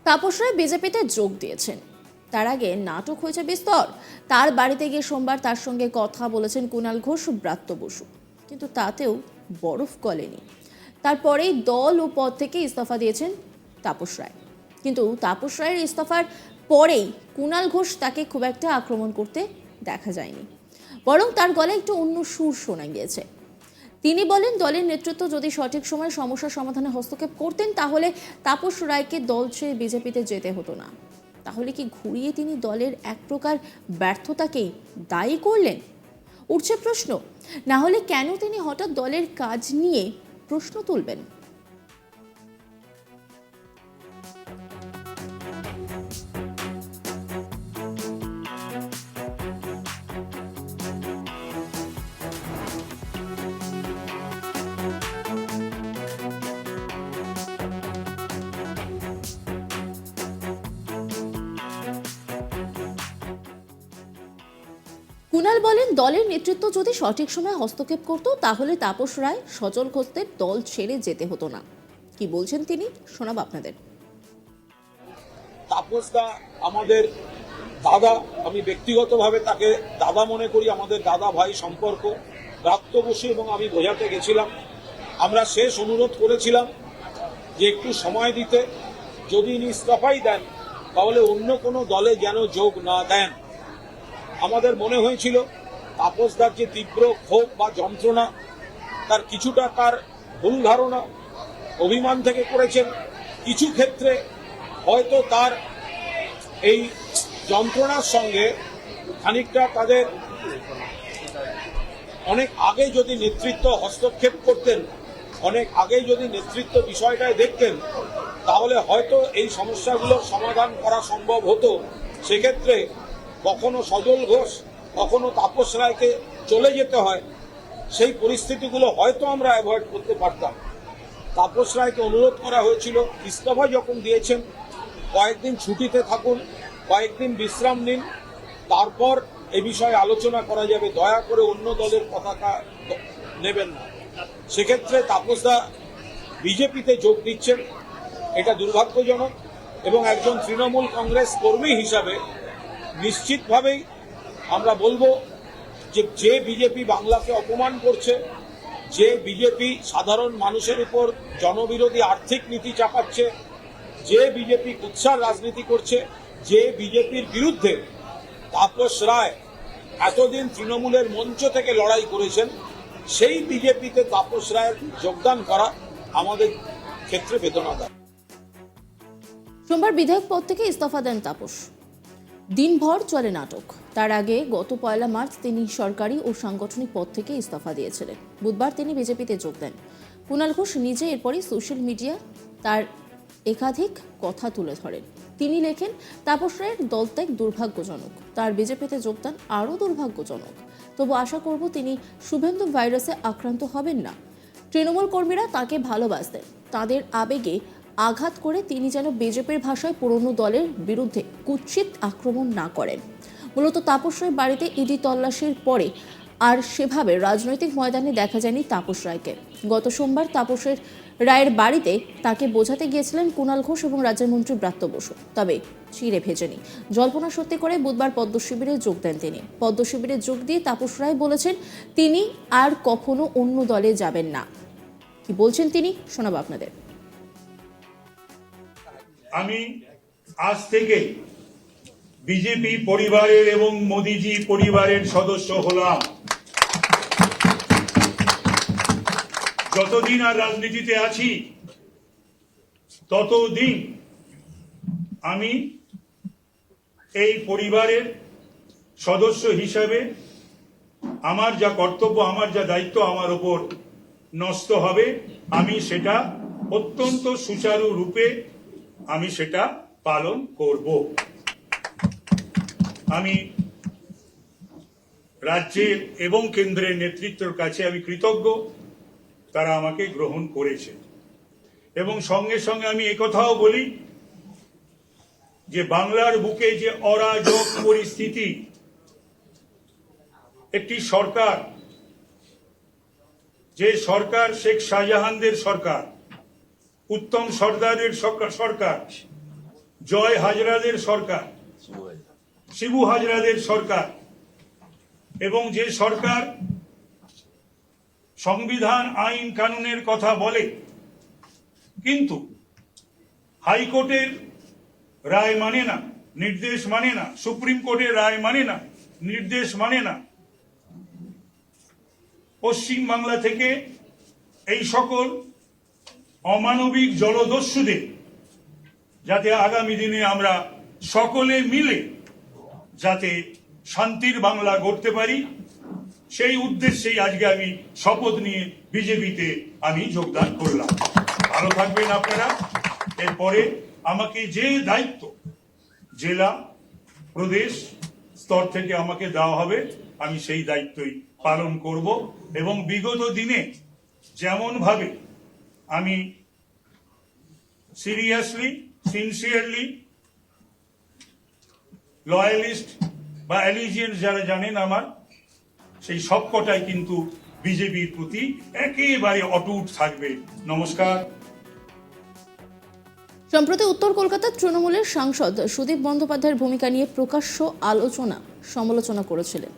তাপস রায় বিজেপিতে যোগ দিয়েছেন। তার আগে নাটক হয়েছে বিস্তর। তার বাড়িতে গিয়ে সোমবার তার সঙ্গে কথা বলেছেন কুণাল ঘোষ, ব্রাত্য বসু, কিন্তু তাতেও বরফ গলেনি। তারপরেই দল ও পদ থেকে ইস্তফা দিয়েছেন তাপস রায়। কিন্তু তাপস রায়ের ইস্তফার পরেই কুণাল ঘোষ তাকে খুব একটা আক্রমণ করতে দেখা যায়নি, বরং তার গলায় একটু অন্য সুর শোনা গিয়েছে। তিনি বলেন, দলের নেতৃত্ব যদি সঠিক সময়ে সমস্যা সমাধানে হস্তক্ষেপ করতেন তাহলে তাপস রায়কে দল ছেড়ে বিজেপিতে যেতে হতো না। তাহলে কি ঘুরিয়ে তিনি দলের এক প্রকার ব্যর্থতাকেই দায়ী করলেন? উঠছে প্রশ্ন, না হলে কেন তিনি হঠাৎ দলের কাজ নিয়ে প্রশ্ন তুলবেন? কুণাল বলেন, দলের নেতৃত্ব যদি সঠিক সময়ে হস্তক্ষেপ করত তাহলে তাপস রায়, সজল ঘোষদের দল ছেড়ে যেতে হতো না। কি বলছেন তিনি, শোনাব আপনাদের। তাপসদা আমাদের দাদা, আমি ব্যক্তিগতভাবে তাকে দাদা মনে করি, আমাদের দাদা ভাই সম্পর্ক। ব্রাত্য বসু এবং আমি বোঝাতে গেছিলাম, আমরা শেষ অনুরোধ করেছিলাম যে একটু সময় দিতে, যদি ইনি ইস্তফাই দেন তাহলে অন্য কোনো দলে যেন যোগ না দেন। আমাদের মনে হয়েছিল তাপসদার যে তীব্র ক্ষোভ বা যন্ত্রণা, তার কিছুটা তার ভুল ধারণা, অভিমান থেকে করেছেন। কিছু ক্ষেত্রে হয়তো তার এই যন্ত্রণার সঙ্গে খানিকটা তাদের অনেক আগে যদি নেতৃত্ব হস্তক্ষেপ করতেন, অনেক আগে যদি নেতৃত্ব বিষয়টায় দেখতেন, তাহলে হয়তো এই সমস্যাগুলোর সমাধান করা সম্ভব হতো। সেক্ষেত্রে কখনো সজল ঘোষ, কখনো তাপস রায়কে চলে যেতে হয়, সেই পরিস্থিতিগুলো হয়তো আমরা অ্যাভয়েড করতে পারতাম। তাপস রায়কে অনুরোধ করা হয়েছিল, ইস্তফা যখন দিয়েছেন কয়েকদিন ছুটিতে থাকুন, কয়েকদিন বিশ্রাম নিন, তারপর এ বিষয়ে আলোচনা করা যাবে, দয়া করে অন্য দলের পতাকা নেবেন না। সেক্ষেত্রে তাপসদা বিজেপিতে যোগ দিচ্ছেন, এটা দুর্ভাগ্যজনক। এবং একজন তৃণমূল কংগ্রেস কর্মী হিসাবে নিশ্চিতভাবেই আমরা বলবো যে বিজেপি বাংলাকে অপমান করছে, যে বিজেপি সাধারণ মানুষের উপর জনবিরোধী আর্থিক নীতি চাপাচ্ছে, যে বিজেপি কুৎসার রাজনীতি করছে, যে বিজেপির বিরুদ্ধে তাপস রায় এতদিন তৃণমূলের মঞ্চ থেকে লড়াই করেছেন, সেই বিজেপিতে তাপস রায়ের যোগদান করা আমাদের ক্ষেত্রে বেদনাদায়ক। সোমবার বিধায়ক পদ থেকে ইস্তফা দেন তাপস। দিনভর চলে নাটক। তার আগে গত 1 মার্চ তিনি সরকারি ও সাংগঠনিক পদ থেকে ইস্তফা দিয়েছিলেন। বুধবার তিনি বিজেপিতে যোগ দেন। কুণাল ঘোষ নিজে এরপরই সোশ্যাল মিডিয়া তার একাধিক কথা তুলে ধরেন। তিনি লেখেন, তাপস রায়ের দলত্যাগ দুর্ভাগ্যজনক, তার বিজেপিতে যোগদান আরও দুর্ভাগ্যজনক। তবু আশা করব তিনি শুভেন্দু ভাইরাসে আক্রান্ত হবেন না। তৃণমূল কর্মীরা তাকে ভালোবাসতেন, তাদের আবেগে আঘাত করে তিনি যেন বিজেপির ভাষায় পুরনো দলের বিরুদ্ধে কুৎসিত আক্রমণ না করেন। মূলত তাপস রায়ের বাড়িতে ইডি তল্লাশির পরে আর সেভাবে রাজনৈতিক ময়দানে দেখা যায়নি তাপস রায়কে। গত সোমবার তাপসের রায়ের বাড়িতে তাকে বোঝাতে গিয়েছিলেন কুণাল ঘোষ এবং রাজ্যের মন্ত্রী ব্রাত্য বসু, তবে চিড়ে ভেজেনি। জল্পনা সত্যি করে বুধবার পদ্ম শিবিরে যোগ দেন তিনি। পদ্ম শিবিরে যোগ দিয়ে তাপস রায় বলেছেন তিনি আর কখনো অন্য দলে যাবেন না। কি বলছেন তিনি, শোনাব আপনাদের। আমি আজ থেকে বিজেপি পরিবারের এবং মোদিজি পরিবারের সদস্য হলাম। যতদিন আর রাজনীতিতে আছি ততদিন আমি এই পরিবারের সদস্য হিসাবে আমার যা কর্তব্য, আমার যা দায়িত্ব আমার উপর ন্যস্ত হবে, আমি সেটা অত্যন্ত সুচারু রূপে আমি সেটা পালন করব। আমি রাজ্যের এবং কেন্দ্রের নেতৃত্বের কাছে আমি কৃতজ্ঞ, তারা আমাকে গ্রহণ করেছে। এবং সঙ্গে সঙ্গে আমি একথাও বলি যে বাংলার বুকে যে অরাজক পরিস্থিতি, একটি সরকার, যে সরকার শেখ শাহজাহানদের সরকার, উত্তম সর্দারের সরকার, জয় হাজরাদের সরকার, শিবু হাজরাদের সরকার, এবং যে সরকার সংবিধান আইন কানুনের কথা বলে কিন্তু হাইকোর্টের রায় মানে না, নির্দেশ মানে না, সুপ্রিম কোর্টের রায় মানে না, নির্দেশ মানে না, পশ্চিম বাংলা থেকে এই সকল অমানবিক জলদস্যুদের যাতে আগামী দিনে আমরা সকলে মিলে যাতে শান্তির বাংলা গড়তে পারি, সেই উদ্দেশ্যেই আজকে আমি শপথ নিয়ে বিজেপিতে আমি যোগদান করলাম। ভালো থাকবেন আপনারা। এরপরে আমাকে যে দায়িত্ব জেলা প্রদেশ স্তর থেকে আমাকে দেওয়া হবে আমি সেই দায়িত্বই পালন করব, এবং বিগত দিনে যেমন ভাবে আমি সিরিয়াসলি, সিনসিয়ারলি, লয়ালিস্ট বা অ্যালিজিয়েন্স যারা জানেন আমার, সেই সবকটাই কিন্তু বিজেপির প্রতি একেবারে অটুট থাকবে। নমস্কার। সম্প্রতি উত্তর কলকাতার তৃণমূলের সাংসদ সুদীপ বন্দ্যোপাধ্যায়ের ভূমিকা নিয়ে প্রকাশ্য সমালোচনা করেছিলেন।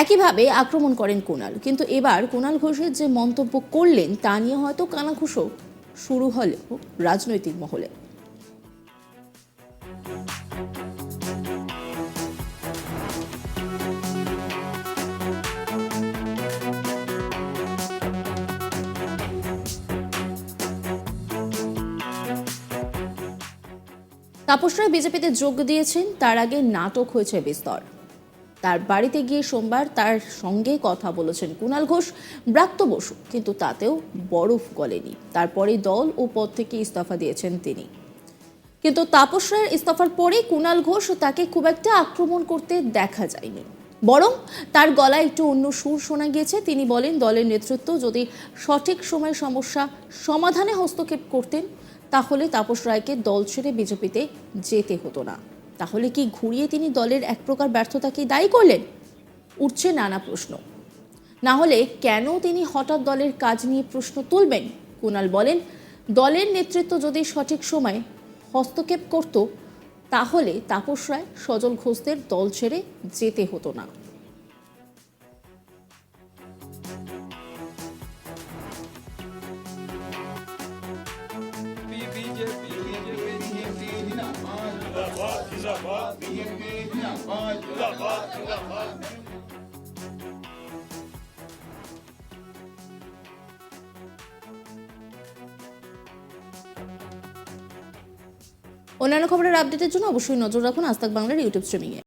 একইভাবে আক্রমণ করেন কুণাল। কিন্তু এবার কুণাল ঘোষের যে মন্তব্য করলেন তা নিয়ে হয়তো কানাঘুষো শুরু হলেও রাজনৈতিক মহলে। তাপস রায় বিজেপিতে যোগ দিয়েছেন, তার আগে নাটক হয়েছে বিস্তর। তার বাড়িতে গিয়ে সোমবার তার সঙ্গে কথা বলেছেন কুণাল ঘোষ, ব্রাত্য বসু, কিন্তু তাতেও বরফ গলেনি। তারপরে দল ও পদ থেকে ইস্তফা দিয়েছেন তিনি। কিন্তু তাপস রায়ের ইস্তফার পরে কুণাল ঘোষ তাকে খুব একটা আক্রমণ করতে দেখা যায়নি, বরং তার গলায় একটু অন্য সুর শোনা গিয়েছে। তিনি বলেন, দলের নেতৃত্ব যদি সঠিক সময়ে সমস্যা সমাধানে হস্তক্ষেপ করতেন তাহলে তাপস রায়কে দল ছেড়ে বিজেপিতে যেতে হতো না। তাহলে কি ঘুরিয়ে তিনি দলের এক প্রকার ব্যর্থতাকে দায়ী করলেন? উঠছে নানা প্রশ্ন। না হলে কেন তিনি হঠাৎ দলের কাজ নিয়ে প্রশ্ন তুলবেন? কুণাল বলেন, দলের নেতৃত্ব যদি সঠিক সময়ে হস্তক্ষেপ করত তাহলে তাপস রায়, সজল ঘোষদের দল ছেড়ে যেতে হতো না। অন্যান্য খবরের আপডেটের জন্য অবশ্যই নজর রাখুন আজ তাক বাংলার ইউটিউব স্ট্রিমিংয়ে।